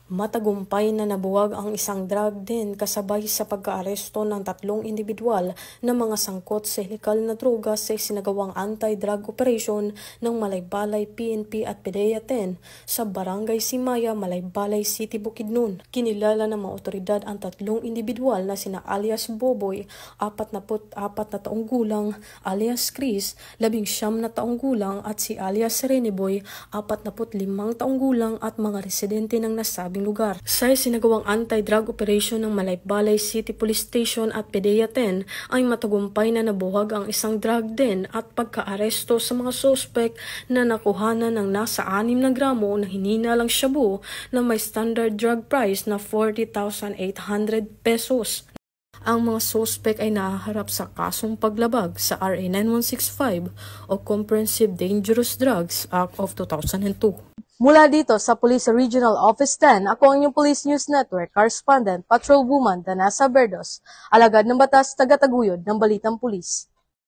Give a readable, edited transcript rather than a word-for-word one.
Matagumpay na nabuwag ang isang drug den kasabay sa pagkaaresto ng 3 individual na mga sangkot sa ilegal na droga sa isinagawang anti-drug operation ng Malaybalay PNP at PDEA 10 sa Barangay Simaya, Malaybalay City, Bukidnon. Kinilala ng mga otoridad ang 3 individual na sina alias Boboy, 44 na taong gulang, alias Chris, 19 na taong gulang at si alias Reneboy, 45 taong gulang at mga residente ng nasabing lugar. Sa isinagawang anti-drug operation ng Malaybalay City Police Station at PDEA 10 ay matagumpay na nabuwag ang isang drug den at pagkaaresto sa mga suspect na nakuhanan ng nasa 6 na gramo na hininalang shabu na may standard drug price na 40,800 pesos. Ang mga suspect ay nahaharap sa kasong paglabag sa RA 9165 o Comprehensive Dangerous Drugs Act of 2002. Mula dito sa Police Regional Office 10, ako ang inyong Police News Network Correspondent Patrolwoman Danasa Berdos, alagad ng batas, taga-taguyod ng Balitang Pulis.